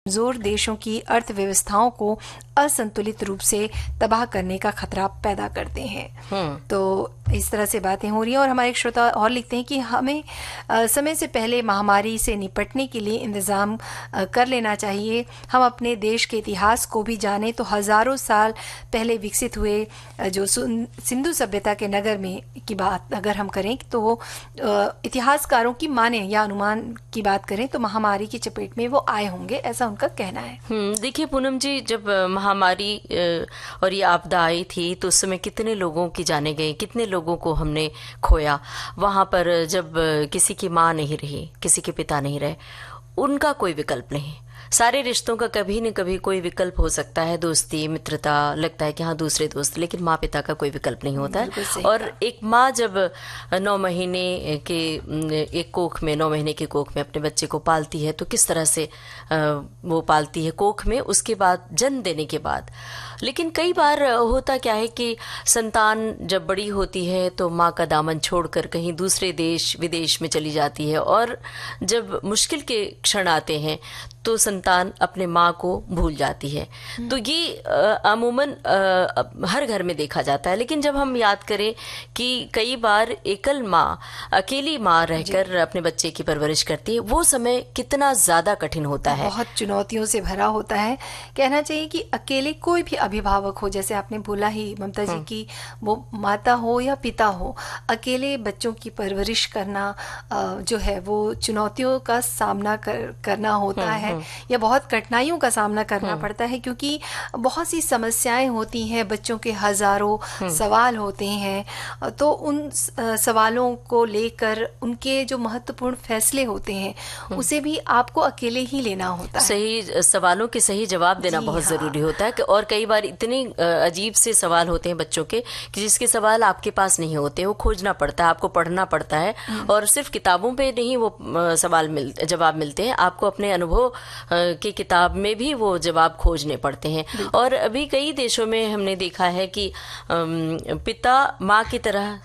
कमजोर देशों की अर्थव्यवस्थाओं को असंतुलित रूप से तबाह करने का खतरा पैदा करते हैं। तो इस तरह से बातें हो रही हैं। और हमारे एक श्रोता और लिखते हैं कि हमें समय से पहले महामारी से निपटने के लिए इंतज़ाम कर लेना चाहिए। हम अपने देश के इतिहास को भी जानें तो हज़ारों साल पहले विकसित हुए जो सिंधु सभ्यता के नगर में की बात अगर हम करें तो इतिहासकारों की माने या अनुमान की बात करें तो महामारी की चपेट में वो आए होंगे, ऐसा उनका कहना है। देखिए पूनम जी, जब महामारी और ये आपदा आई थी तो उस समय कितने लोगों की जाने गई, कितने लोगों को हमने खोया। वहाँ पर जब किसी की माँ नहीं रही, किसी के पिता नहीं रहे, उनका कोई विकल्प नहीं। सारे रिश्तों का कभी न कभी कोई विकल्प हो सकता है, दोस्ती मित्रता, लगता है कि हाँ दूसरे दोस्त, लेकिन माँ पिता का कोई विकल्प नहीं होता है। और एक माँ जब 9 महीने के एक कोख में 9 महीने के कोख में अपने बच्चे को पालती है तो किस तरह से वो पालती है कोख में, उसके बाद जन्म देने के बाद। लेकिन कई बार होता क्या है कि संतान जब बड़ी होती है तो माँ का दामन छोड़कर कहीं दूसरे देश विदेश में चली जाती है, और जब मुश्किल के क्षण आते हैं तो संतान अपने माँ को भूल जाती है। तो ये अमूमन हर घर में देखा जाता है। लेकिन जब हम याद करें कि कई बार एकल माँ, अकेली माँ रहकर अपने बच्चे की परवरिश करती है, वो समय कितना ज़्यादा कठिन होता है, बहुत चुनौतियों से भरा होता है। कहना चाहिए कि अकेले कोई भी अभिभावक हो, जैसे आपने बोला ही ममता जी की, वो माता हो या पिता हो, अकेले बच्चों की परवरिश करना जो है वो चुनौतियों का सामना करना होता है या बहुत कठिनाइयों का सामना करना पड़ता है, क्योंकि बहुत सी समस्याएं होती हैं, बच्चों के हजारों सवाल होते हैं। तो उन सवालों को लेकर उनके जो महत्वपूर्ण फैसले होते हैं उसे भी आपको अकेले ही लेना होता है। सही सवालों के सही जवाब देना बहुत ज़रूरी होता है। और कई बार इतने अजीब से सवाल होते हैं बच्चों के कि जिसके सवाल आपके पास नहीं होते, वो खोजना पड़ता है, आपको पढ़ना पड़ता है। और सिर्फ किताबों पे नहीं वो जवाब मिलते हैं, आपको अपने अनुभव की किताब में भी वो जवाब खोजने पड़ते हैं। और अभी कई देशों में हमने देखा है कि पिता माँ की तरह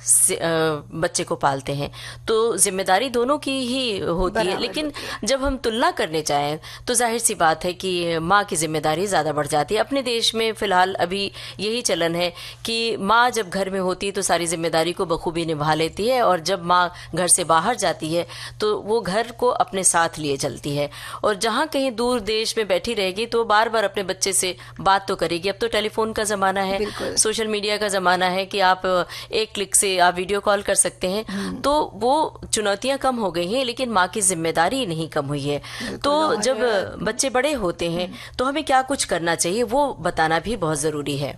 बच्चे को पालते हैं, तो जिम्मेदारी दोनों की ही होती है। लेकिन जब हम तुलना करने चाहें तो जाहिर सी बात है कि माँ की जिम्मेदारी ज़्यादा बढ़ जाती है। अपने देश में फ़िलहाल अभी यही चलन है कि माँ जब घर में होती है तो सारी जिम्मेदारी को बखूबी निभा लेती है, और जब माँ घर से बाहर जाती है तो वो घर को अपने साथ लिए चलती है। और जहाँ कहीं दूर देश में बैठी रहेगी तो बार बार अपने बच्चे से बात तो करेगी। अब तो टेलीफोन का ज़माना है, सोशल मीडिया का ज़माना है कि आप एक क्लिक से आप वीडियो कॉल कर सकते हैं। तो वो चुनौतियाँ कम हो गई हैं, लेकिन माँ की जिम्मेदारी नहीं कम हुई है। तो जब बच्चे बड़े होते हैं तो हमें क्या कुछ करना चाहिए वो बताना भी बहुत ज़रूरी है।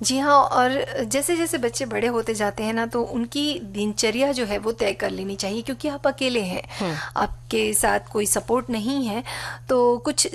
जी हाँ, और जैसे जैसे बच्चे बड़े होते जाते हैं ना तो उनकी दिनचर्या जो है वो तय कर लेनी चाहिए, क्योंकि आप अकेले हैं, आपके साथ कोई सपोर्ट नहीं है। तो कुछ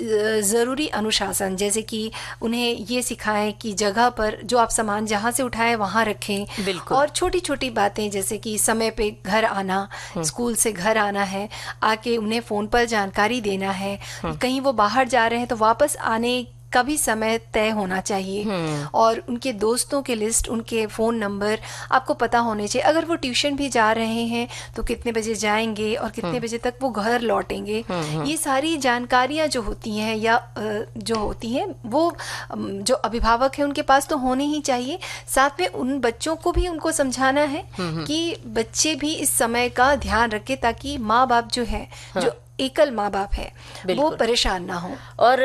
ज़रूरी अनुशासन, जैसे कि उन्हें ये सिखाएं कि जगह पर जो आप सामान जहाँ से उठाएं वहाँ रखें। और छोटी छोटी बातें जैसे कि समय पे घर आना, स्कूल से घर आना है, आके उन्हें फ़ोन पर जानकारी देना है। कहीं वो बाहर जा रहे हैं तो वापस आने का भी समय तय होना चाहिए। और उनके दोस्तों के लिस्ट, उनके फ़ोन नंबर आपको पता होने चाहिए। अगर वो ट्यूशन भी जा रहे हैं तो कितने बजे जाएंगे और कितने बजे तक वो घर लौटेंगे, ये सारी जानकारियां जो होती हैं या जो होती हैं वो जो अभिभावक हैं उनके पास तो होनी ही चाहिए। साथ में उन बच्चों को भी उनको समझाना है कि बच्चे भी इस समय का ध्यान रखें, ताकि माँ बाप जो है, जो एकल माँ बाप है, वो परेशान ना हो। और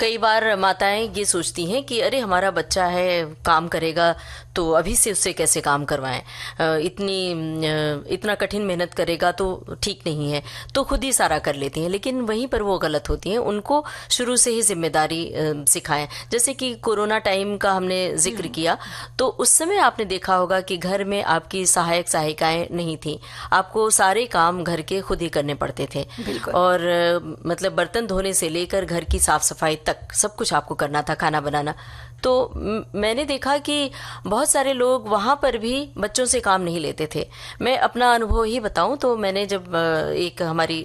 कई बार माताएं ये सोचती हैं कि अरे हमारा बच्चा है, काम करेगा तो अभी से उससे कैसे काम करवाएं, इतना कठिन मेहनत करेगा तो ठीक नहीं है, तो खुद ही सारा कर लेती हैं। लेकिन वहीं पर वो गलत होती हैं, उनको शुरू से ही जिम्मेदारी सिखाएं। जैसे कि कोरोना टाइम का हमने जिक्र किया, तो उस समय आपने देखा होगा कि घर में आपकी सहायक सहायिकाएं नहीं थी, आपको सारे काम घर के खुद ही करने पड़ते थे। और मतलब बर्तन धोने से लेकर घर की साफ सफाई तक सब कुछ आपको करना था, खाना बनाना। तो मैंने देखा कि बहुत सारे लोग वहाँ पर भी बच्चों से काम नहीं लेते थे। मैं अपना अनुभव ही बताऊं तो मैंने जब एक हमारी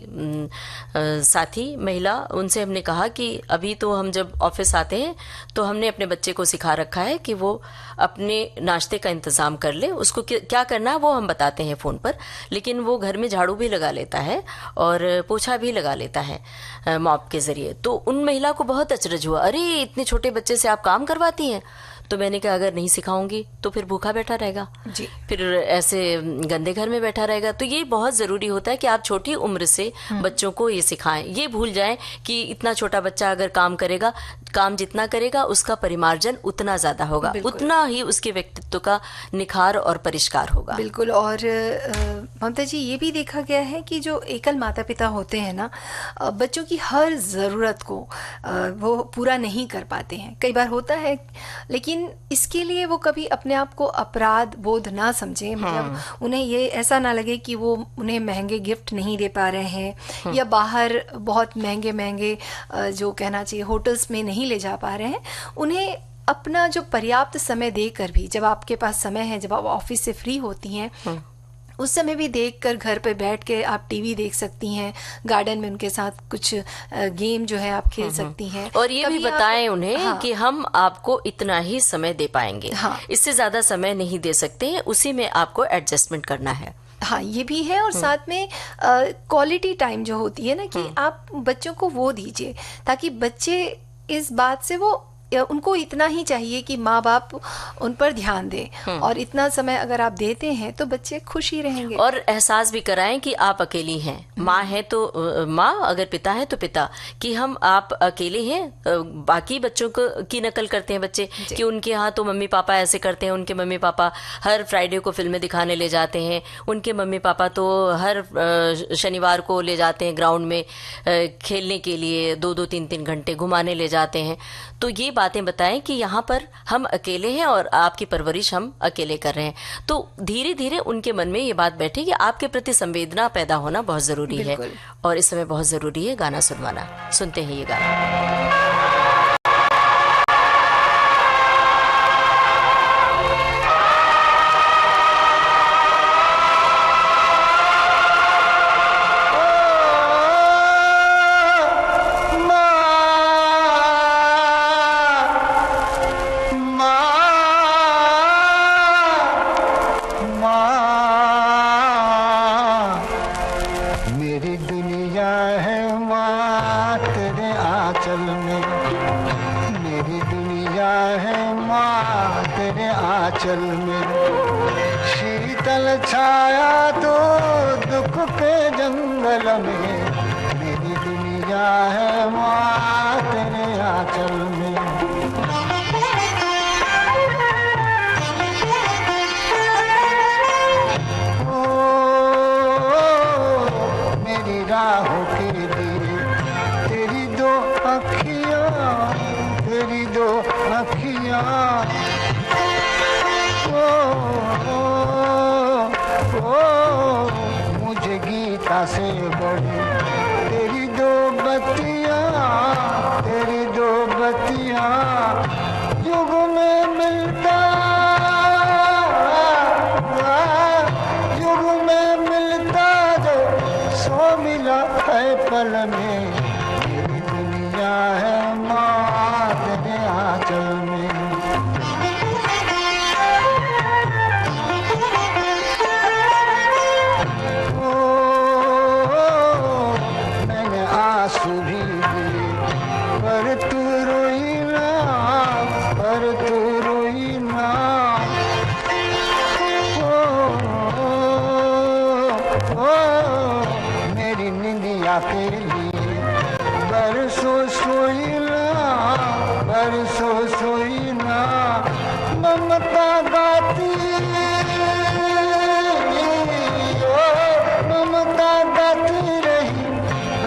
साथी महिला, उनसे हमने कहा कि अभी तो हम जब ऑफिस आते हैं तो हमने अपने बच्चे को सिखा रखा है कि वो अपने नाश्ते का इंतज़ाम कर ले, उसको क्या करना है वो हम बताते हैं फ़ोन पर, लेकिन वो घर में झाड़ू भी लगा लेता है और पोछा पोछा भी लगा लेता है मॉप के जरिए। तो उन महिला को बहुत अचरज हुआ, अरे इतने छोटे बच्चे से आप काम करवाती हैं? तो मैंने कहा अगर नहीं सिखाऊंगी तो फिर भूखा बैठा रहेगा जी, फिर ऐसे गंदे घर में बैठा रहेगा। तो ये बहुत जरूरी होता है कि आप छोटी उम्र से बच्चों को ये सिखाएं। ये भूल जाएं कि इतना छोटा बच्चा अगर काम करेगा, काम जितना करेगा उसका परिमार्जन उतना ज्यादा होगा, उतना ही उसके व्यक्तित्व का निखार और परिष्कार होगा। बिल्कुल। और ममता जी, ये भी देखा गया है कि जो एकल माता पिता होते हैं ना, बच्चों की हर ज़रूरत को वो पूरा नहीं कर पाते हैं। कई बार होता है, लेकिन इसके लिए वो कभी अपने आप को अपराध बोध ना समझें। मतलब उन्हें ये ऐसा ना लगे कि वो उन्हें महंगे गिफ्ट नहीं दे पा रहे हैं, या बाहर बहुत महंगे महंगे जो कहना चाहिए होटल्स में नहीं ले जा पा रहे हैं। उन्हें अपना जो पर्याप्त समय देकर भी, जब आपके पास समय है, जब आप ऑफिस से फ्री होती हैं, उस समय भी देखकर घर पे बैठ के आप टीवी देख सकती हैं, गार्डन में उनके साथ कुछ गेम जो है आप खेल सकती हैं। और ये भी बताएं उन्हें हाँ, कि हम आपको इतना ही समय दे पाएंगे, हाँ, इससे ज्यादा समय नहीं दे सकते हैं, उसी में आपको एडजस्टमेंट करना है। हाँ, ये भी है। और साथ में क्वालिटी टाइम जो होती है ना, कि आप बच्चों को वो दीजिए ताकि बच्चे इस बात से वो, उनको इतना ही चाहिए कि माँ बाप उन पर ध्यान दें, और इतना समय अगर आप देते हैं तो बच्चे खुश ही रहेंगे। और एहसास भी कराएं कि आप अकेली हैं, माँ है तो माँ, अगर पिता है तो पिता, कि हम आप अकेले हैं। बाकी बच्चों को की नकल करते हैं बच्चे कि उनके यहाँ तो मम्मी पापा ऐसे करते हैं, उनके मम्मी पापा हर फ्राइडे को फिल्में दिखाने ले जाते हैं, उनके मम्मी पापा तो हर शनिवार को ले जाते हैं ग्राउंड में खेलने के लिए, 2-2 3-3 घंटे घुमाने ले जाते हैं। तो ये बातें बताएं कि यहाँ पर हम अकेले हैं और आपकी परवरिश हम अकेले कर रहे हैं। तो धीरे धीरे उनके मन में ये बात बैठे कि आपके प्रति संवेदना पैदा होना बहुत जरूरी है, और इस समय बहुत जरूरी है गाना सुनवाना। सुनते हैं ये गाना। आंचल में शीतल छाया तो दुख के जंगल में, मेरी दुनिया है माँ तेरे आंचल में। मेरी राहों के लिए तेरी दो अखियाँ, तेरी दो अखियाँ, मुझे गीता से बड़ी तेरी दो बत्तियाँ, तेरी दो बत्तियाँ, युग में मिलता, युग में मिलता जो सो मिला है पल में, तेरी दुनिया है माँ तेरे आंचल में। के लिए बरसों सोई ना, बरसों सोई ना, ममता गाती, ममता गाती रही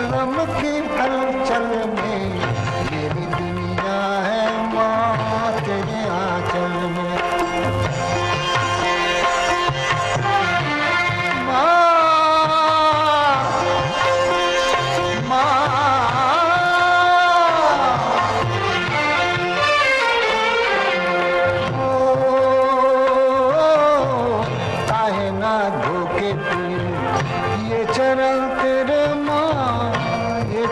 गम की हलचल में, मेरी दुनिया है माँ तेरे आंचल में।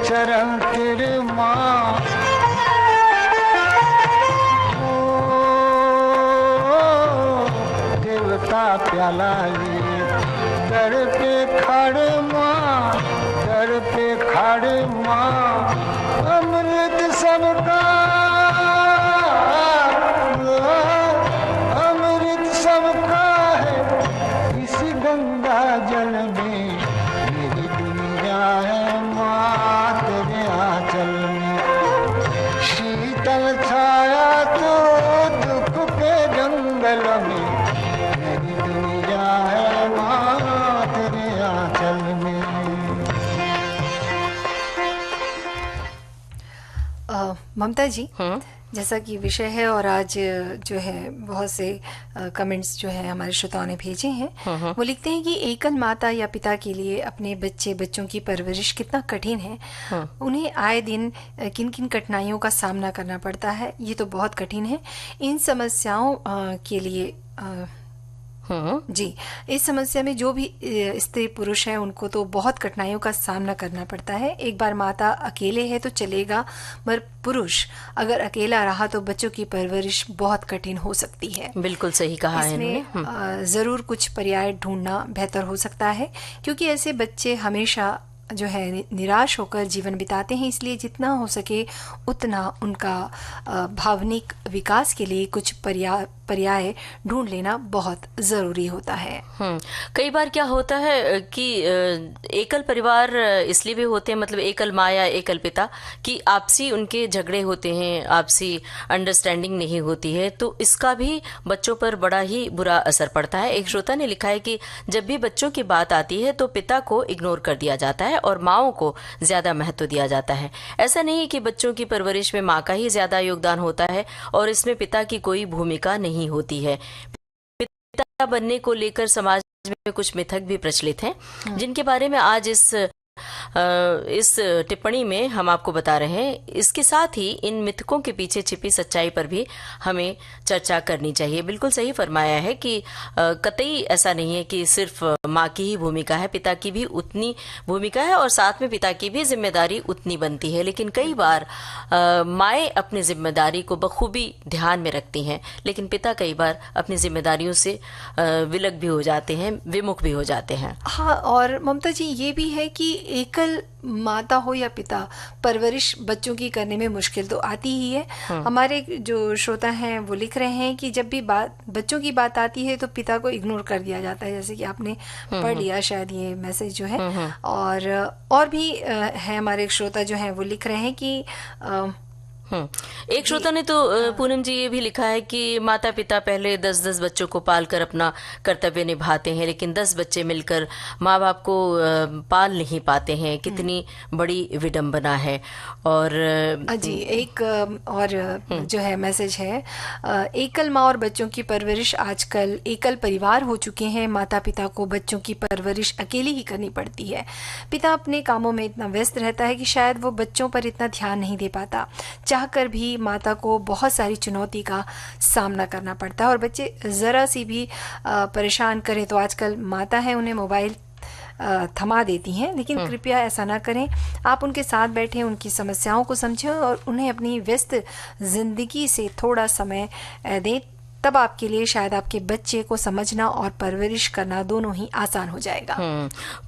चरण तेरे माँ, देवता प्याला लिए दर पे खड़े माँ, दर दर पे खड़ी माँ, अमृत सबका, अमृत सबका है इसी गंगा जल में, मेरी दुनिया है माँ तेरे आंचल में। शीतल छाया तो दुख के जंगल में, मेरी दुनिया है माँ तेरे आंचल में। ममता जी, जैसा कि विषय है और आज जो है बहुत से कमेंट्स जो है हमारे श्रोताओं ने भेजे हैं, वो लिखते हैं कि एकल माता या पिता के लिए अपने बच्चों की परवरिश कितना कठिन है। उन्हें आए दिन किन किन कठिनाइयों का सामना करना पड़ता है, ये तो बहुत कठिन है। इन समस्याओं के लिए जी, इस समस्या में जो भी स्त्री पुरुष है उनको तो बहुत कठिनाइयों का सामना करना पड़ता है। एक बार माता अकेले है तो चलेगा, मगर पुरुष अगर अकेला रहा तो बच्चों की परवरिश बहुत कठिन हो सकती है। बिल्कुल सही कहा है इसमें जरूर कुछ पर्याय ढूंढना बेहतर हो सकता है, क्योंकि ऐसे बच्चे हमेशा जो है निराश होकर जीवन बिताते हैं। इसलिए जितना हो सके उतना उनका भावनिक विकास के लिए कुछ पर्याय ढूंढ लेना बहुत ज़रूरी होता है। कई बार क्या होता है कि एकल परिवार इसलिए भी होते हैं, मतलब एकल माँ या एकल पिता, कि आपसी उनके झगड़े होते हैं, आपसी अंडरस्टैंडिंग नहीं होती है, तो इसका भी बच्चों पर बड़ा ही बुरा असर पड़ता है। एक श्रोता ने लिखा है कि जब भी बच्चों की बात आती है तो पिता को इग्नोर कर दिया जाता है और माँओं को ज्यादा महत्व दिया जाता है। ऐसा नहीं है कि बच्चों की परवरिश में माँ का ही ज्यादा योगदान होता है और इसमें पिता की कोई भूमिका नहीं होती है। पिता बनने को लेकर समाज में कुछ मिथक भी प्रचलित हैं, जिनके बारे में आज इस टिप्पणी में हम आपको बता रहे हैं। इसके साथ ही इन मिथकों के पीछे छिपी सच्चाई पर भी हमें चर्चा करनी चाहिए। बिल्कुल सही फरमाया है कि कतई ऐसा नहीं है कि सिर्फ माँ की ही भूमिका है, पिता की भी उतनी भूमिका है और साथ में पिता की भी जिम्मेदारी उतनी बनती है। लेकिन कई बार माएँ अपनी जिम्मेदारी को बखूबी ध्यान में रखती हैं, लेकिन पिता कई बार अपनी जिम्मेदारियों से विलग भी हो जाते हैं, विमुख भी हो जाते हैं। हाँ, और ममता जी ये भी है कि एकल माता हो या पिता, परवरिश बच्चों की करने में मुश्किल तो आती ही है। हमारे जो श्रोता हैं वो लिख रहे हैं कि जब भी बच्चों की बात आती है तो पिता को इग्नोर कर दिया जाता है, जैसे कि आपने पढ़ लिया शायद ये मैसेज जो है। और भी है हमारे श्रोता जो हैं वो लिख रहे हैं कि एक श्रोता ने तो पूनम जी ये भी लिखा है कि माता पिता पहले 10-10 बच्चों को पालकर अपना कर्तव्य निभाते हैं, लेकिन 10 बच्चे मिलकर माँ बाप को पाल नहीं पाते हैं। कितनी बड़ी विडंबना है। और जी एक और जो है मैसेज है, एकल माँ और बच्चों की परवरिश, आजकल एकल परिवार हो चुके हैं, माता पिता को बच्चों की परवरिश अकेले ही करनी पड़ती है। पिता अपने कामों में इतना व्यस्त रहता है कि शायद वो बच्चों पर इतना ध्यान नहीं दे पाता। चाहकर भी माता को बहुत सारी चुनौती का सामना करना पड़ता है और बच्चे ज़रा सी भी परेशान करें तो आजकल माता है उन्हें मोबाइल थमा देती हैं। लेकिन कृपया ऐसा ना करें, आप उनके साथ बैठें, उनकी समस्याओं को समझें और उन्हें अपनी व्यस्त ज़िंदगी से थोड़ा समय दें। तब आपके लिए शायद आपके बच्चे को समझना और परवरिश करना दोनों ही आसान हो जाएगा।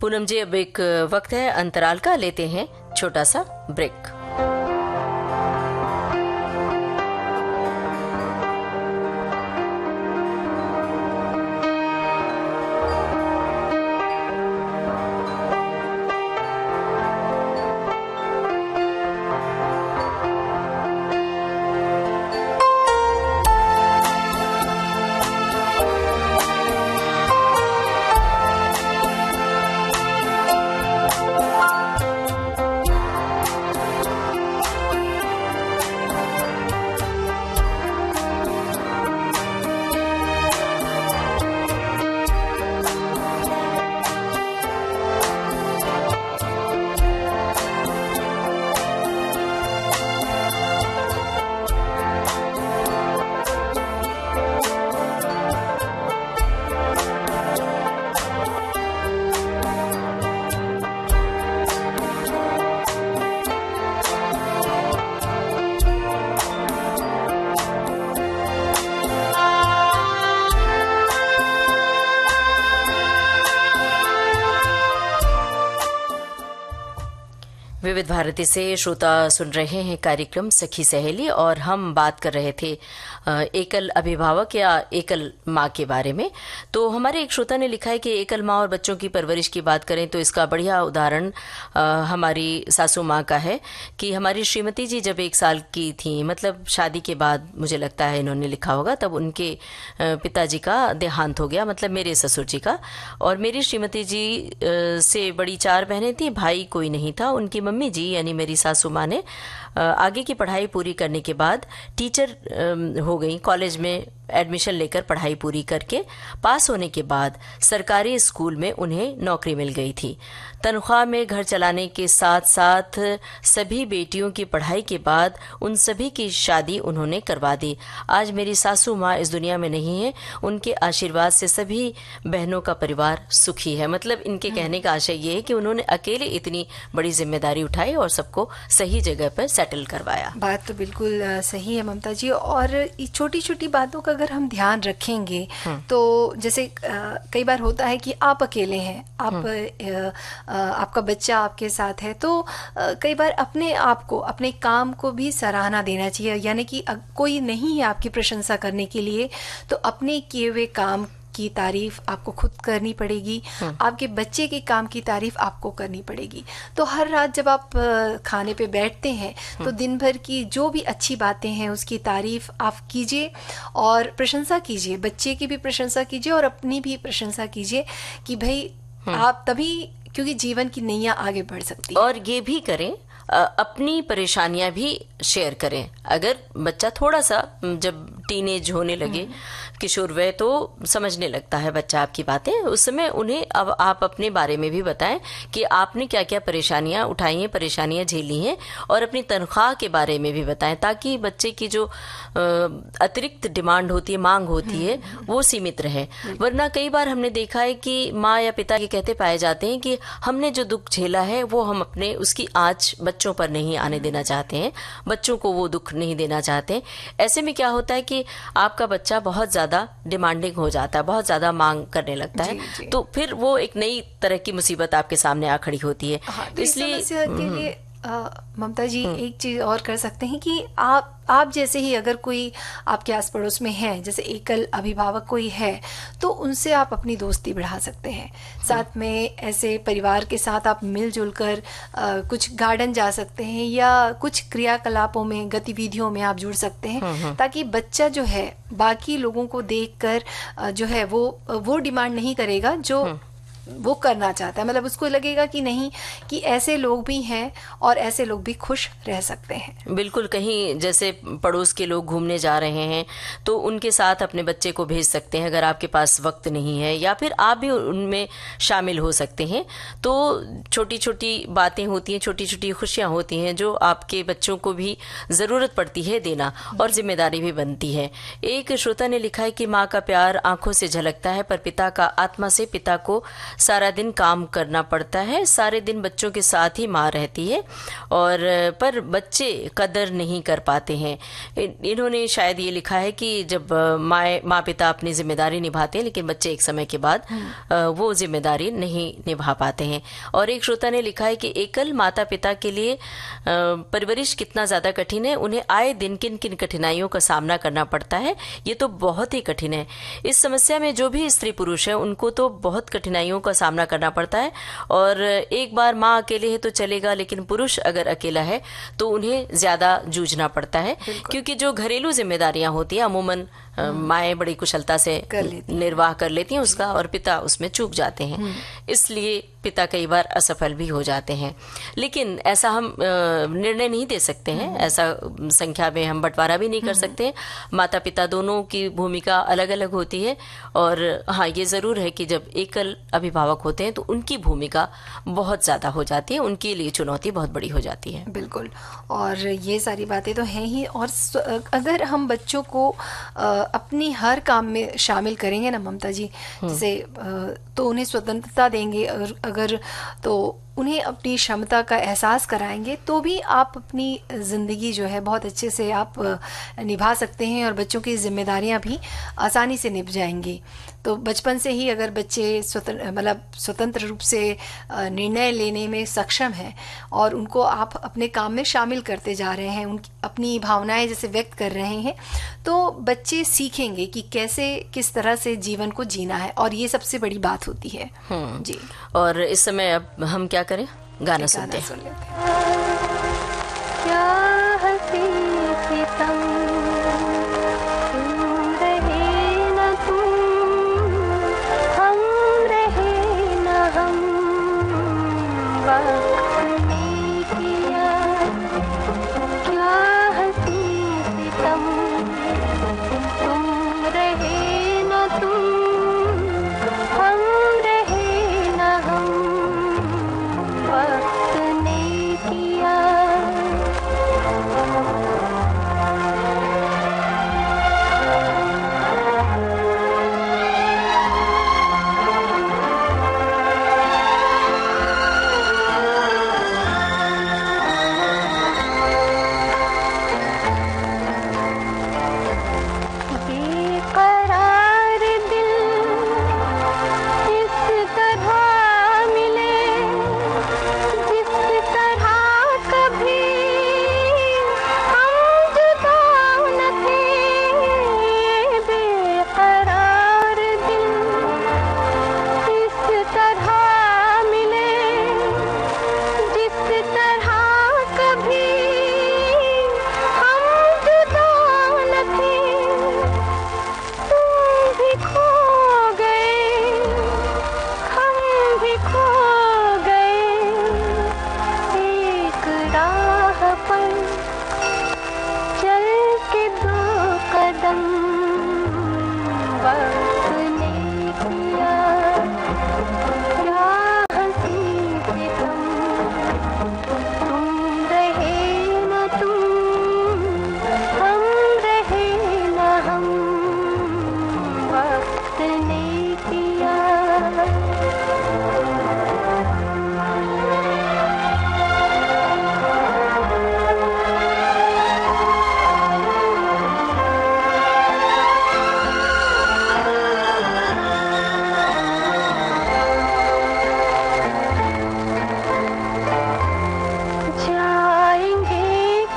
पूनम जी, अब एक वक्त है अंतराल का, लेते हैं छोटा सा ब्रेक। विविध भारती से श्रोता सुन रहे हैं कार्यक्रम सखी सहेली, और हम बात कर रहे थे एकल अभिभावक या एकल माँ के बारे में। तो हमारे एक श्रोता ने लिखा है कि एकल माँ और बच्चों की परवरिश की बात करें तो इसका बढ़िया उदाहरण हमारी सासू माँ का है कि हमारी श्रीमती जी जब 1 साल की थी, मतलब शादी के बाद मुझे लगता है इन्होंने लिखा होगा, तब उनके पिताजी का देहांत हो गया, मतलब मेरे ससुर जी का। और मेरी श्रीमती जी से बड़ी 4 बहनें थी, भाई कोई नहीं था। उनकी मम्मी जी यानी मेरी सासू माँ ने आगे की पढ़ाई पूरी करने के बाद टीचर हो गई, कॉलेज में एडमिशन लेकर पढ़ाई पूरी करके पास होने के बाद सरकारी स्कूल में उन्हें नौकरी मिल गई थी। तनख्वाह में घर चलाने के साथ साथ सभी बेटियों की पढ़ाई के बाद उन सभी की शादी उन्होंने करवा दी। आज मेरी सासू माँ इस दुनिया में नहीं है, उनके आशीर्वाद से सभी बहनों का परिवार सुखी है। मतलब इनके कहने का आशय ये है कि उन्होंने अकेले इतनी बड़ी जिम्मेदारी उठाई और सबको सही जगह पर सेटल करवाया। बात तो बिल्कुल सही है ममता जी। और छोटी छोटी बातों का अगर हम ध्यान रखेंगे तो जैसे कई बार होता है कि आप अकेले हैं, आपका बच्चा आपके साथ है, तो कई बार अपने आप को, अपने काम को भी सराहना देना चाहिए। यानी कि कोई नहीं है आपकी प्रशंसा करने के लिए, तो अपने किए हुए काम की तारीफ आपको खुद करनी पड़ेगी, आपके बच्चे के काम की तारीफ आपको करनी पड़ेगी। तो हर रात जब आप खाने पे बैठते हैं तो दिन भर की जो भी अच्छी बातें हैं उसकी तारीफ आप कीजिए और प्रशंसा कीजिए, बच्चे की भी प्रशंसा कीजिए और अपनी भी प्रशंसा कीजिए कि भाई आप तभी, क्योंकि जीवन की नैया आगे बढ़ सकती है। और ये भी करें, अपनी परेशानियां भी शेयर करें। अगर बच्चा थोड़ा सा जब टीनेज होने लगे, किशोर वय, तो समझने लगता है बच्चा आपकी बातें, उस समय उन्हें अब आप अपने बारे में भी बताएं कि आपने क्या क्या परेशानियां उठाई हैं, परेशानियां झेली हैं, और अपनी तनख्वाह के बारे में भी बताएं, ताकि बच्चे की जो अतिरिक्त डिमांड होती है, मांग होती है, वो सीमित रहे। वरना कई बार हमने देखा है कि माँ या पिता ये कहते पाए जाते हैं कि हमने जो दुख झेला है वो हम अपने उसकी आंच बच्चों पर नहीं आने देना चाहते हैं, बच्चों को वो दुख नहीं देना चाहते। ऐसे में क्या होता है कि आपका बच्चा बहुत ज्यादा डिमांडिंग हो जाता है, बहुत ज्यादा मांग करने लगता है, तो फिर वो एक नई तरह की मुसीबत आपके सामने आ खड़ी होती है। तो इसलिए ममता जी एक चीज और कर सकते हैं कि आप जैसे ही अगर कोई आपके आस पड़ोस में है, जैसे एकल अभिभावक कोई है, तो उनसे आप अपनी दोस्ती बढ़ा सकते हैं। साथ में ऐसे परिवार के साथ आप मिलजुल कर कुछ गार्डन जा सकते हैं या कुछ क्रियाकलापों में, गतिविधियों में आप जुड़ सकते हैं, ताकि बच्चा जो है बाकी लोगों को देखकर जो है वो डिमांड नहीं करेगा जो वो करना चाहता है। मतलब उसको लगेगा कि नहीं, कि ऐसे लोग भी हैं और ऐसे लोग भी खुश रह सकते हैं। बिल्कुल, कहीं जैसे पड़ोस के लोग घूमने जा रहे हैं तो उनके साथ अपने बच्चे को भेज सकते हैं अगर आपके पास वक्त नहीं है, या फिर आप भी उनमें शामिल हो सकते हैं। तो छोटी छोटी बातें होती हैं, छोटी छोटी खुशियां होती हैं जो आपके बच्चों को भी ज़रूरत पड़ती है देना, और जिम्मेदारी भी बनती है। एक श्रोता ने लिखा है कि माँ का प्यार आंखों से झलकता है, पर पिता का आत्मा से। पिता को सारा दिन काम करना पड़ता है, सारे दिन बच्चों के साथ ही माँ रहती है, और पर बच्चे कदर नहीं कर पाते हैं। इन्होंने शायद ये लिखा है कि जब माँ पिता अपनी जिम्मेदारी निभाते हैं, लेकिन बच्चे एक समय के बाद वो जिम्मेदारी नहीं निभा पाते हैं। और एक श्रोता ने लिखा है कि एकल माता पिता के लिए परवरिश कितना ज़्यादा कठिन है, उन्हें आए दिन किन किन कठिनाइयों का सामना करना पड़ता है, ये तो बहुत ही कठिन है। इस समस्या में जो भी स्त्री पुरुष है उनको तो बहुत कठिनाइयों का सामना करना पड़ता है। और एक बार माँ अकेले है तो चलेगा, लेकिन पुरुष अगर अकेला है तो उन्हें ज्यादा जूझना पड़ता है, क्योंकि जो घरेलू जिम्मेदारियां होती है अमूमन माएँ बड़ी कुशलता से निर्वाह कर लेती हैं उसका, और पिता उसमें चूक जाते हैं। इसलिए पिता कई बार असफल भी हो जाते हैं। लेकिन ऐसा हम निर्णय नहीं दे सकते हैं, ऐसा संख्या में हम बंटवारा भी नहीं कर सकते। माता पिता दोनों की भूमिका अलग अलग होती है, और हाँ ये ज़रूर है कि जब एकल अभिभावक होते हैं तो उनकी भूमिका बहुत ज़्यादा हो जाती है, उनके लिए चुनौती बहुत बड़ी हो जाती है। बिल्कुल, और ये सारी बातें तो हैं ही। और अगर हम बच्चों को अपनी हर काम में शामिल करेंगे ना ममता जी, जैसे तो उन्हें स्वतंत्रता देंगे, अगर तो उन्हें अपनी क्षमता का एहसास कराएंगे तो भी आप अपनी ज़िंदगी जो है बहुत अच्छे से आप निभा सकते हैं और बच्चों की जिम्मेदारियां भी आसानी से निभ जाएंगी। तो बचपन से ही अगर बच्चे स्वतंत्र रूप से निर्णय लेने में सक्षम हैं और उनको आप अपने काम में शामिल करते जा रहे हैं, उनकी अपनी भावनाएं जैसे व्यक्त कर रहे हैं, तो बच्चे सीखेंगे कि कैसे किस तरह से जीवन को जीना है, और ये सबसे बड़ी बात होती है। जी। और इस समय अब हम क्या करें, गाना सुनते हैं। सुन लेते हैं। क्या हंसी सितम तुम रहे न तुम, हम रहे न हम, वक्त ने किया। क्या हंसी सितम तुम रहे न तुम, हम रहे न हम, वक्त ने किया। बेकरार दिल इस तरह मिले, जिस तरह कभी हम जुदा न थे। बेकरार दिल इस तरह मिले, जिस तरह कभी हम जुदा न थे। तुम भी खो गए, हम भी खो गए, एक राह पर चल के दो कदम, वक्त ने किया। क्या हंसी सितम तुम रहे न तुम, हम रहे न हम, वक्त ने किया। जाएंगे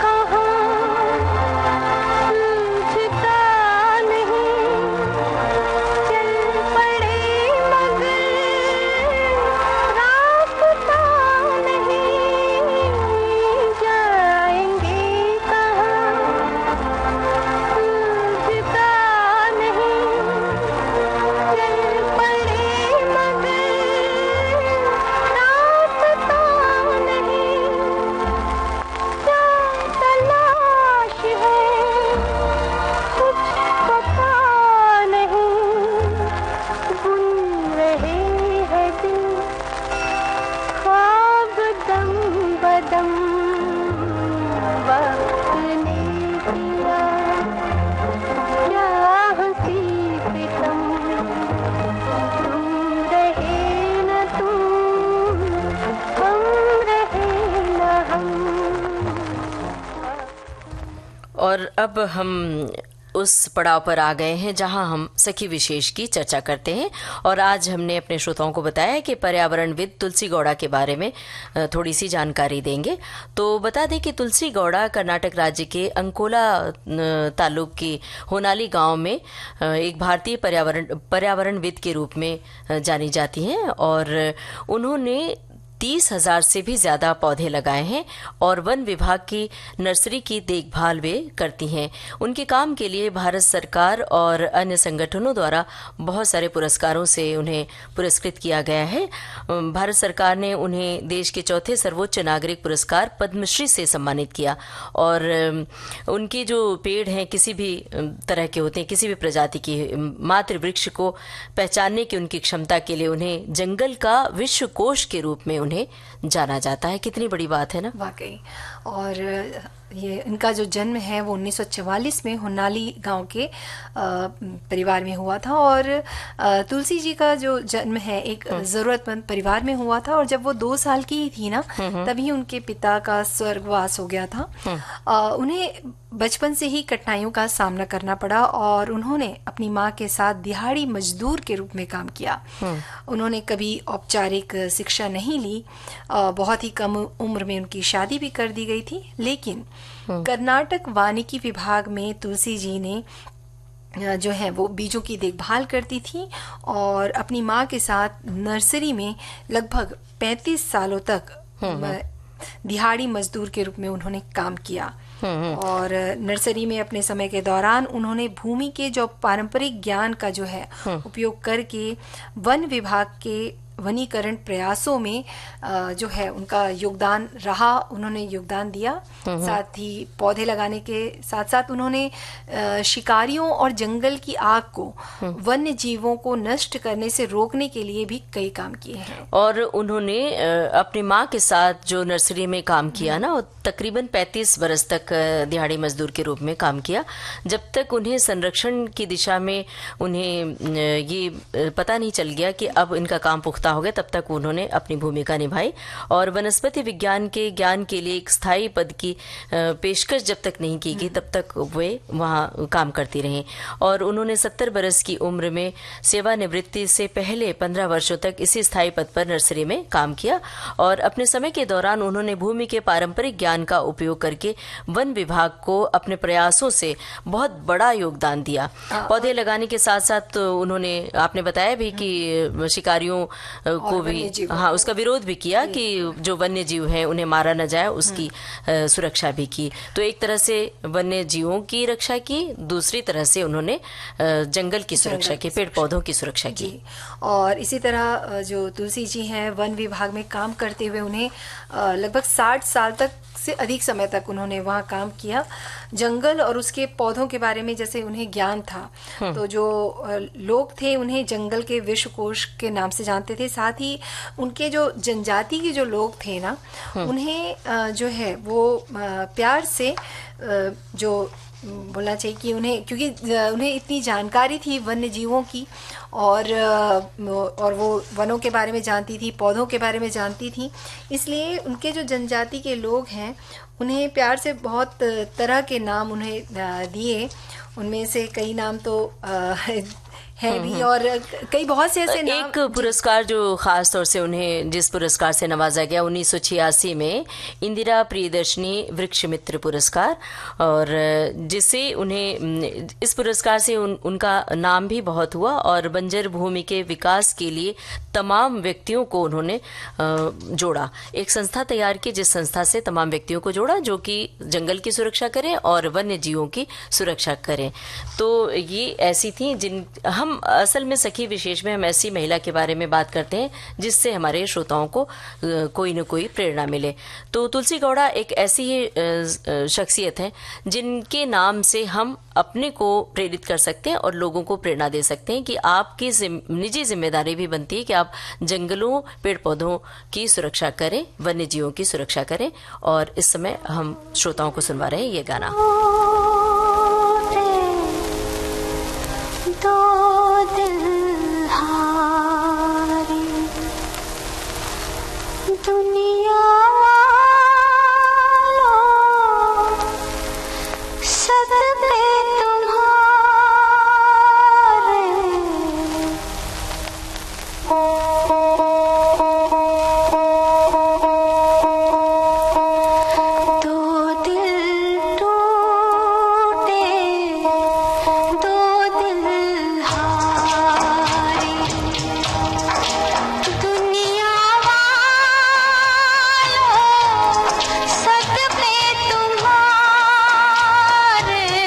कहाँ सूझता नहीं, चल पड़े मगर रास्ता नहीं। जाएंगे कहाँ सूझता नहीं, चल पड़े मगर रास्ता नहीं। क्या तलाश है कुछ पता नहीं, बुन रहे हैं दिल ख्वाब दम बदम, वक्त ने किया। क्या हंसी सितम तुम रहे न तुम, हम रहे न हम। और अब हम उस पड़ाव पर आ गए हैं जहां हम सखी विशेष की चर्चा करते हैं। और आज हमने अपने श्रोताओं को बताया कि पर्यावरणविद तुलसी गौड़ा के बारे में थोड़ी सी जानकारी देंगे। तो बता दें कि तुलसी गौड़ा कर्नाटक राज्य के अंकोला तालुक की होनाली गांव में एक भारतीय पर्यावरणविद के रूप में जानी जाती हैं, और उन्होंने 30,000 से भी ज़्यादा पौधे लगाए हैं और वन विभाग की नर्सरी की देखभाल वे करती हैं। उनके काम के लिए भारत सरकार और अन्य संगठनों द्वारा बहुत सारे पुरस्कारों से उन्हें पुरस्कृत किया गया है। भारत सरकार ने उन्हें देश के चौथे सर्वोच्च नागरिक पुरस्कार पद्मश्री से सम्मानित किया। और उनके जो पेड़ हैं किसी भी तरह के होते हैं, किसी भी प्रजाति की, मातृ वृक्ष को पहचानने की उनकी क्षमता के लिए उन्हें जंगल का विश्व कोश के रूप में उन्हें जाना जाता है। कितनी बड़ी बात है ना। वाकई। और ये इनका जो जन्म है वो 1944 में होन्नाली गांव के परिवार में हुआ था। और तुलसी जी का जो जन्म है एक ज़रूरतमंद परिवार में हुआ था, और जब वो 2 साल की ही थी ना तभी उनके पिता का स्वर्गवास हो गया था। उन्हें बचपन से ही कठिनाइयों का सामना करना पड़ा और उन्होंने अपनी माँ के साथ दिहाड़ी मजदूर के रूप में काम किया। उन्होंने कभी औपचारिक शिक्षा नहीं ली, बहुत ही कम उम्र में उनकी शादी भी कर दी गई थी। लेकिन कर्नाटक वानिकी विभाग में तुलसी जी ने जो है वो बीजों की देखभाल करती थी और अपनी माँ के साथ नर्सरी में लगभग 35 सालों तक दिहाड़ी मजदूर के रूप में उन्होंने काम किया। और नर्सरी में अपने समय के दौरान उन्होंने भूमि के जो पारंपरिक ज्ञान का जो है उपयोग करके वन विभाग के वनीकरण प्रयासों में जो है उनका योगदान रहा, उन्होंने योगदान दिया। साथ ही पौधे लगाने के साथ साथ उन्होंने शिकारियों और जंगल की आग को वन्य जीवों को नष्ट करने से रोकने के लिए भी कई काम किए हैं। और उन्होंने अपनी माँ के साथ जो नर्सरी में काम किया ना, तकरीबन 35 बरस तक दिहाड़ी मजदूर के रूप में काम किया, जब तक उन्हें संरक्षण की दिशा में उन्हें ये पता नहीं चल गया कि अब इनका काम पुख्ता हो गया, तब तक उन्होंने अपनी भूमिका निभाई। और वनस्पति विज्ञान के ज्ञान के लिए एक स्थायी पद की पेशकश जब तक नहीं की गई तब तक वे वहाँ काम करती रहीं। और उन्होंने 70 बरस की उम्र में सेवानिवृत्ति से पहले 15 वर्षों तक इसी स्थायी पद पर नर्सरी में काम किया। और अपने समय के दौरान उन्होंने भूमि के पारंपरिक ज्ञान का उपयोग करके वन विभाग को अपने प्रयासों से बहुत बड़ा योगदान दिया। पौधे लगाने के साथ साथ उन्होंने, आपने बताया भी कि शिकारियों को भी, हाँ, उसका विरोध भी किया कि जो वन्य जीव हैं उन्हें मारा न जाए, उसकी सुरक्षा भी की। तो एक तरह से वन्य जीवों की रक्षा की, दूसरी तरह से उन्होंने जंगल की सुरक्षा की, पेड़ पौधों की सुरक्षा की। और इसी तरह जो तुलसी जी हैं वन विभाग में काम करते हुए उन्हें लगभग 60 साल तक से अधिक समय तक उन्होंने वहाँ काम किया। जंगल और उसके पौधों के बारे में जैसे उन्हें ज्ञान था, तो जो लोग थे उन्हें जंगल के विश्वकोश के नाम से जानते थे। साथ ही उनके जो जनजाति के जो लोग थे ना, उन्हें जो है वो प्यार से जो बोलना चाहिए कि उन्हें, क्योंकि उन्हें इतनी जानकारी थी वन्य जीवों की और वो वनों के बारे में जानती थी, पौधों के बारे में जानती थी, इसलिए उनके जो जनजाति के लोग हैं उन्हें प्यार से बहुत तरह के नाम उन्हें दिए। उनमें से कई नाम तो है भी और कई बहुत से ऐसे नाम। एक पुरस्कार जो खास तौर से उन्हें, जिस पुरस्कार से नवाजा गया 1986 में, इंदिरा प्रियदर्शनी वृक्ष मित्र पुरस्कार, और जिससे उन्हें, इस पुरस्कार से उनका नाम भी बहुत हुआ और बंजर भूमि के विकास के लिए तमाम व्यक्तियों को उन्होंने जोड़ा। एक संस्था तैयार की जिस संस्था से तमाम व्यक्तियों को जोड़ा जो कि जंगल की सुरक्षा करें और वन्य जीवों की सुरक्षा करें। तो ये ऐसी थी जिन, हम असल में सखी विशेष में हम ऐसी महिला के बारे में बात करते हैं जिससे हमारे श्रोताओं को कोई न कोई प्रेरणा मिले। तो तुलसी गौड़ा एक ऐसी ही शख्सियत है जिनके नाम से हम अपने को प्रेरित कर सकते हैं और लोगों को प्रेरणा दे सकते हैं कि आपकी निजी जिम्मेदारी भी बनती है कि आप जंगलों, पेड़ पौधों की सुरक्षा करें, वन्य जीवों की सुरक्षा करें। और इस समय हम श्रोताओं को सुनवा रहे हैं ये गाना। दो दिल हारे दुनिया सद पे तुम्हारे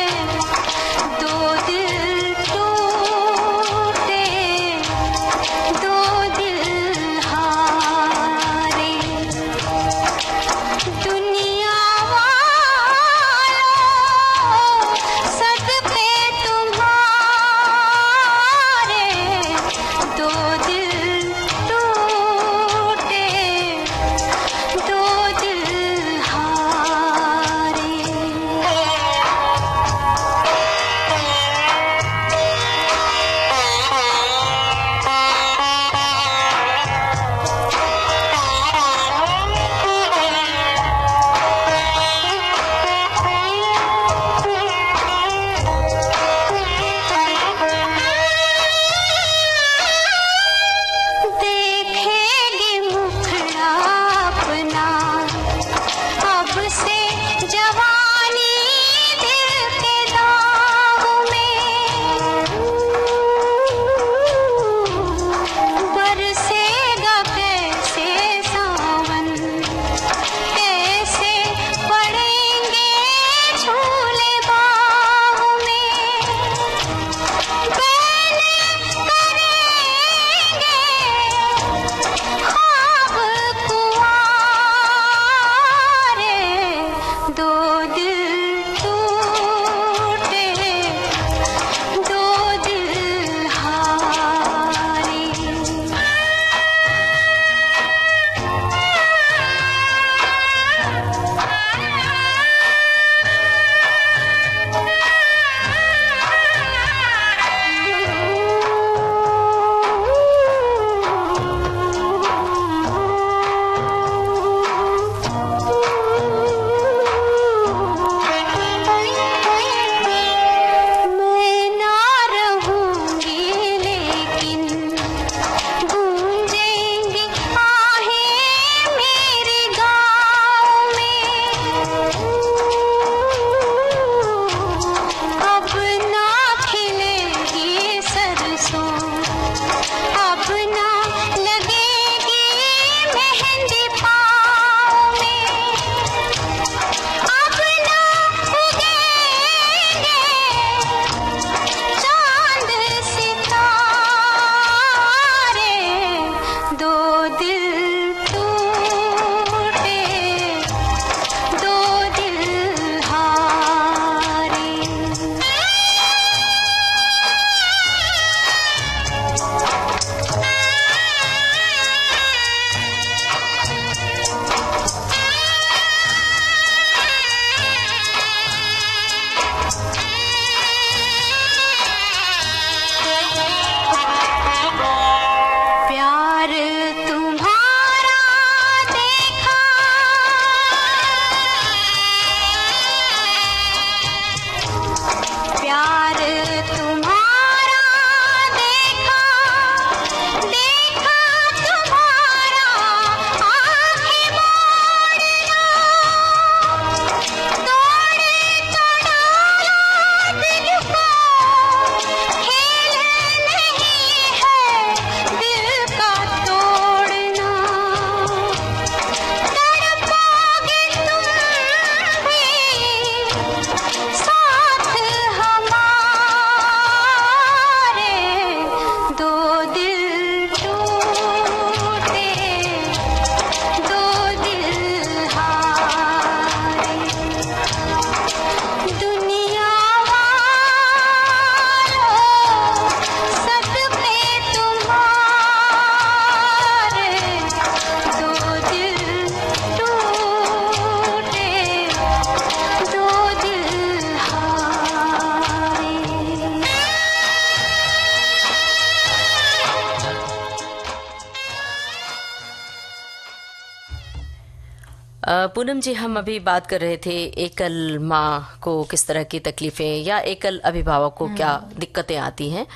पूनम जी, हम अभी बात कर रहे थे एकल माँ को किस तरह की तकलीफें या एकल अभिभावक को क्या दिक्कतें आती हैं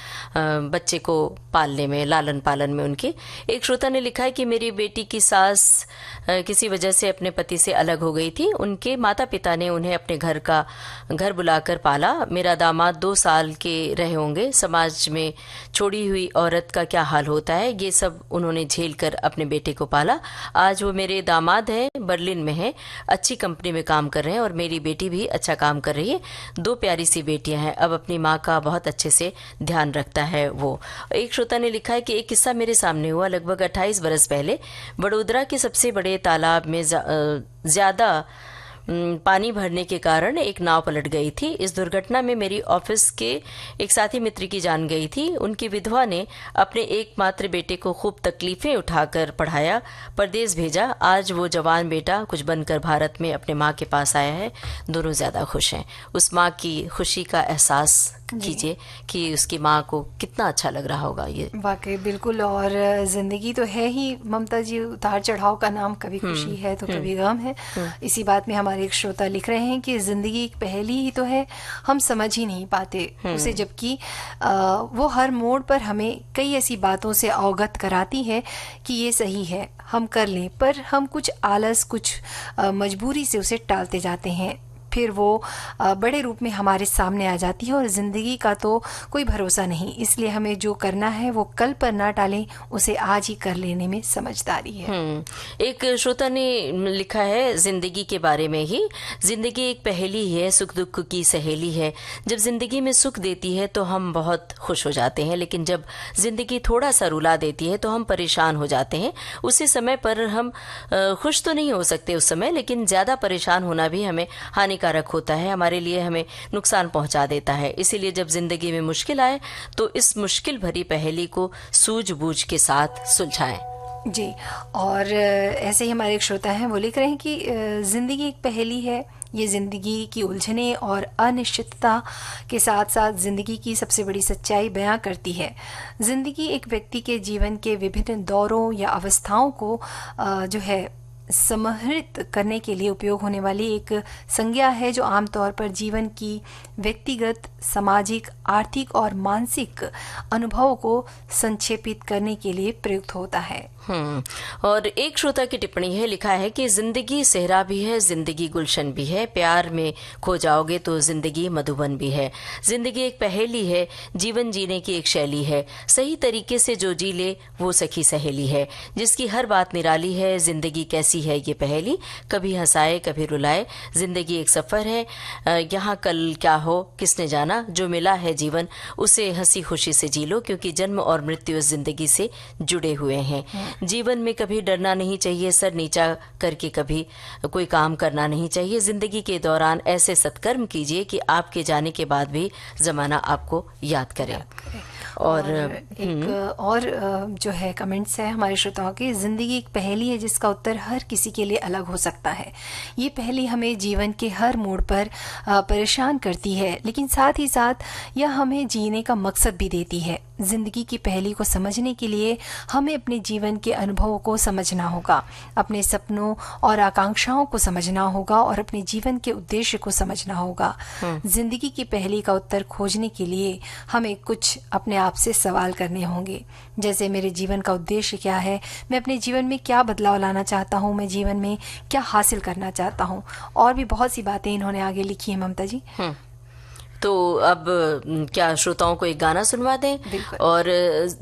बच्चे को पालने में, लालन पालन में उनकी। एक श्रोता ने लिखा है कि मेरी बेटी की सास किसी वजह से अपने पति से अलग हो गई थी। उनके माता पिता ने उन्हें अपने घर बुलाकर पाला। मेरा दामाद 2 साल के रहे होंगे। समाज में छोड़ी हुई औरत का क्या हाल होता है, ये सब उन्होंने झेल कर अपने बेटे को पाला। आज वो मेरे दामाद हैं, बर्लिन में है, अच्छी कंपनी में काम कर रहे हैं और मेरी बेटी भी अच्छा काम कर रही है। 2 प्यारी सी बेटियां हैं। अब अपनी माँ का बहुत अच्छे से ध्यान रखता है वो। एक श्रोता ने लिखा है कि एक किस्सा मेरे सामने हुआ लगभग 28 बरस पहले। बड़ोदरा के सबसे बड़े तालाब में ज्यादा पानी भरने के कारण एक नाव पलट गई थी। इस दुर्घटना में मेरी ऑफिस के एक साथी मित्र की जान गई थी। उनकी विधवा ने अपने एकमात्र बेटे को खूब तकलीफें उठाकर पढ़ाया, परदेश भेजा। आज वो जवान बेटा कुछ बनकर भारत में अपने माँ के पास आया है। दोनों ज्यादा खुश हैं। उस माँ की खुशी का एहसास कीजिए कि उसकी माँ को कितना अच्छा लग रहा होगा। ये वाकई बिल्कुल। और जिंदगी तो है ही ममता जी, उतार चढ़ाव का नाम, कभी खुशी है तो कभी गम है। इसी बात में हमारे एक श्रोता लिख रहे हैं कि जिंदगी एक पहेली ही तो है, हम समझ ही नहीं पाते उसे, जबकि वो हर मोड़ पर हमें कई ऐसी बातों से अवगत कराती है कि ये सही है, हम कर लें, पर हम कुछ आलस, कुछ मजबूरी से उसे टालते जाते हैं। फिर वो बड़े रूप में हमारे सामने आ जाती है और ज़िंदगी का तो कोई भरोसा नहीं। इसलिए हमें जो करना है वो कल पर ना टालें, उसे आज ही कर लेने में समझदारी है। एक श्रोता ने लिखा है जिंदगी के बारे में ही, जिंदगी एक पहेली है, सुख दुख की सहेली है। जब जिंदगी में सुख देती है तो हम बहुत खुश हो जाते हैं, लेकिन जब जिंदगी थोड़ा सा रुला देती है तो हम परेशान हो जाते हैं। उसी समय पर हम खुश तो नहीं हो सकते उस समय, लेकिन ज़्यादा परेशान होना भी हमें हानिकारक होता है, हमारे लिए हमें नुकसान पहुंचा देता है। इसीलिए जब जिंदगी में मुश्किल आए तो इस मुश्किल भरी पहेली को सूझबूझ के साथ सुलझाएं। जी, और ऐसे ही हमारे एक श्रोता हैं, वो लिख रहे हैं कि ज़िंदगी एक पहेली है। ये ज़िंदगी की उलझने और अनिश्चितता के साथ साथ ज़िंदगी की सबसे बड़ी सच्चाई बयां करती है। ज़िंदगी एक व्यक्ति के जीवन के विभिन्न दौरों या अवस्थाओं को जो है समाहित करने के लिए उपयोग होने वाली एक संज्ञा है, जो आमतौर पर जीवन की व्यक्तिगत, सामाजिक, आर्थिक और मानसिक अनुभवों को संक्षेपित करने के लिए प्रयुक्त होता है। और एक श्रोता की टिप्पणी है, लिखा है कि जिंदगी सेहरा भी है, जिंदगी गुलशन भी है, प्यार में खो जाओगे तो जिंदगी मधुबन भी है। जिंदगी एक पहेली है, जीवन जीने की एक शैली है, सही तरीके से जो जी ले वो सखी सहेली है, जिसकी हर बात निराली है। जिंदगी कैसी है ये पहेली, कभी हंसाए कभी रुलाए। जिंदगी एक सफर है, यहाँ कल क्या हो किसने जाना। जो मिला है जीवन उसे हंसी खुशी से जी लो, क्योंकि जन्म और मृत्यु इस जिंदगी से जुड़े हुए हैं। जीवन में कभी डरना नहीं चाहिए, सर नीचा करके कभी कोई काम करना नहीं चाहिए। जिंदगी के दौरान ऐसे सत्कर्म कीजिए कि आपके जाने के बाद भी जमाना आपको याद करे। और एक और जो है कमेंट्स है हमारे श्रोताओं की, जिंदगी एक पहेली है जिसका उत्तर हर किसी के लिए अलग हो सकता है। ये पहेली हमें जीवन के हर मोड़ पर परेशान करती है, लेकिन साथ ही साथ यह हमें जीने का मकसद भी देती है। जिंदगी की पहेली को समझने के लिए हमें अपने जीवन के अनुभवों को समझना होगा, अपने सपनों और आकांक्षाओं को समझना होगा और अपने जीवन के उद्देश्य को समझना होगा। जिंदगी की पहेली का उत्तर खोजने के लिए हमें कुछ अपने आप से सवाल करने होंगे, जैसे मेरे जीवन का उद्देश्य क्या है, मैं अपने जीवन में क्या बदलाव लाना चाहता हूँ, मैं जीवन में क्या हासिल करना चाहता हूँ। और भी बहुत सी बातें इन्होंने आगे लिखी है ममता जी। तो अब क्या श्रोताओं को एक गाना सुनवा दें। और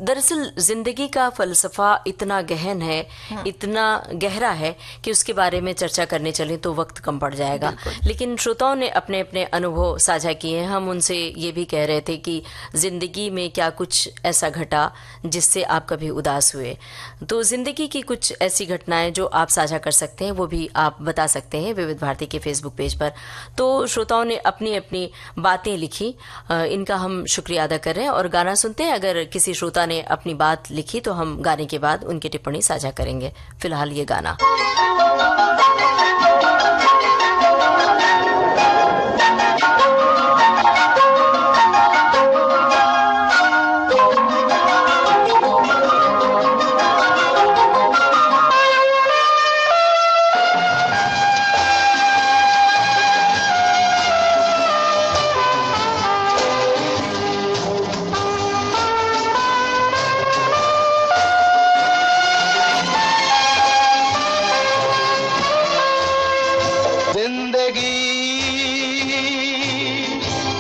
दरअसल जिंदगी का फलसफा इतना गहन है, इतना गहरा है कि उसके बारे में चर्चा करने चले तो वक्त कम पड़ जाएगा। लेकिन श्रोताओं ने अपने अपने अनुभव साझा किए हैं। हम उनसे ये भी कह रहे थे कि जिंदगी में क्या कुछ ऐसा घटा जिससे आप कभी उदास हुए, तो जिंदगी की कुछ ऐसी घटनाएं जो आप साझा कर सकते हैं वो भी आप बता सकते हैं विविध भारती के फेसबुक पेज पर। तो श्रोताओं ने अपनी अपनी बातें लिखी, इनका हम शुक्रिया अदा कर रहे हैं। और गाना सुनते हैं। अगर किसी श्रोता ने अपनी बात लिखी तो हम गाने के बाद उनकी टिप्पणी साझा करेंगे। फिलहाल ये गाना।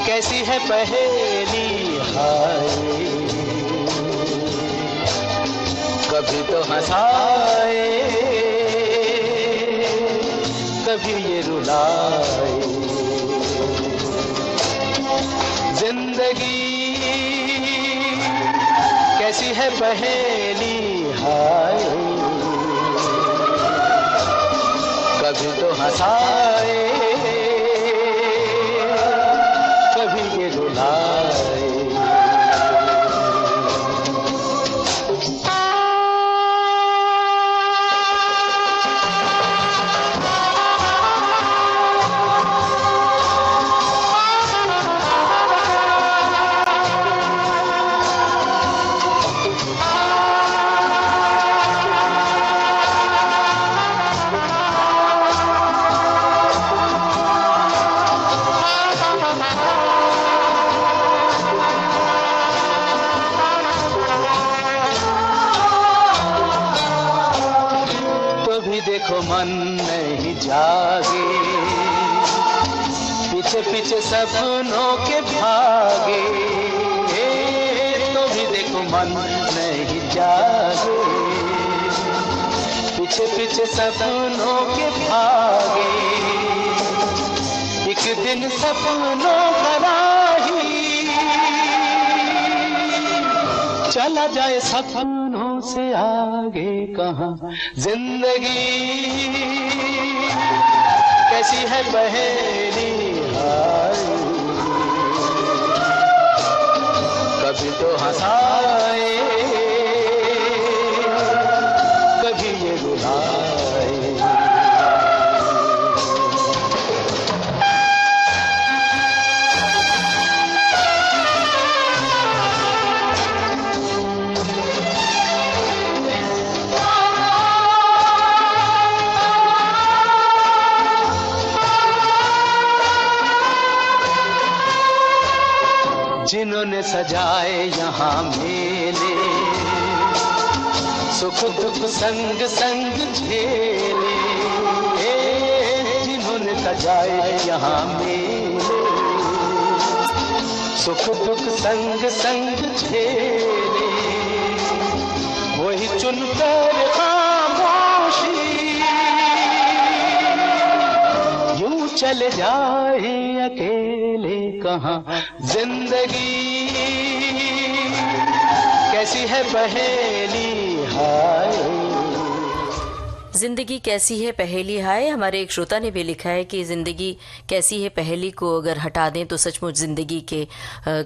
कैसी है पहेली हाय, कभी तो हंसाए कभी ये रुलाए। जिंदगी कैसी है पहेली हाय, कभी तो हंसाए कभी ये रुलाए। देखो मन नहीं जागे, पीछे पीछे सपनों के भागे। तो भी देखो मन नहीं जागे, पीछे पीछे सपनों के भागे। एक दिन सपनों का राही चला जाए सपनों से आगे कहाँ। जिंदगी कैसी है पहेली हाय, कभी तो हंसाए कभी ये रुलाए। जिन्होंने सजाए यहाँ मेले, सुख दुख संग संग झेले। जिन्होंने सजाए यहाँ मेले, सुख दुख संग संग झेले। वही चुनकर खामोशी यूं चले जाए अकेले कहाँ। जिंदगी कैसी है पहेली हाय। जिंदगी कैसी है पहेली हाय। हमारे एक श्रोता ने भी लिखा है कि जिंदगी कैसी है पहेली को अगर हटा दें तो सचमुच जिंदगी के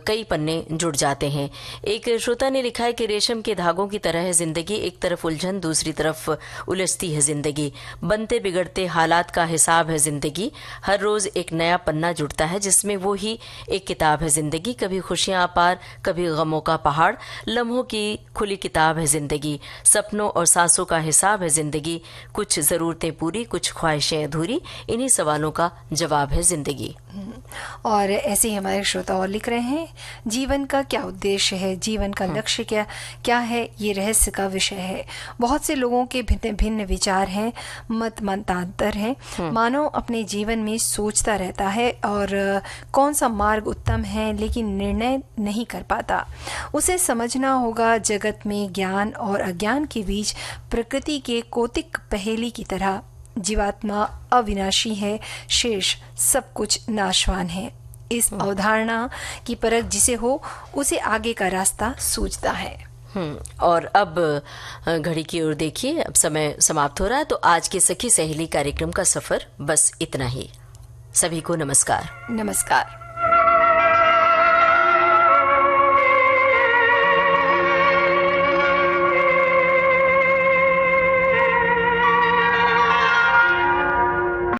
कई पन्ने जुड़ जाते हैं। एक श्रोता ने लिखा है कि रेशम के धागों की तरह है जिंदगी, एक तरफ उलझन दूसरी तरफ उलझती है जिंदगी। बनते बिगड़ते हालात का हिसाब है जिंदगी, हर रोज एक नया पन्ना जुड़ता है जिसमें वो ही एक किताब है जिंदगी। कभी खुशियां अपार कभी गमों का पहाड़, लम्हों की खुली किताब है जिंदगी। सपनों और सांसों का हिसाब है जिंदगी, कुछ जरूरतें पूरी कुछ ख्वाहिशें अधूरी, इन्हीं सवालों का जवाब है जिंदगी। और ऐसे ही हमारे श्रोता और लिख रहे हैं, जीवन का क्या उद्देश्य है, जीवन का लक्ष्य क्या है, ये रहस्य का विषय है। बहुत से लोगों के भिन्न भिन्न विचार हैं, मतांतर हैं। मानव अपने जीवन में सोचता रहता है और कौन सा मार्ग उत्तम है, लेकिन निर्णय नहीं कर पाता। उसे समझना होगा जगत में ज्ञान और अज्ञान के बीच प्रकृति के कौतिक पहेली की तरह जीवात्मा अविनाशी है, शेष सब कुछ नाशवान है। इस अवधारणा की परख जिसे हो उसे आगे का रास्ता सूझता है। और अब घड़ी की ओर देखिए, अब समय समाप्त हो रहा है। तो आज के सखी सहेली कार्यक्रम का सफर बस इतना ही। सभी को नमस्कार। नमस्कार।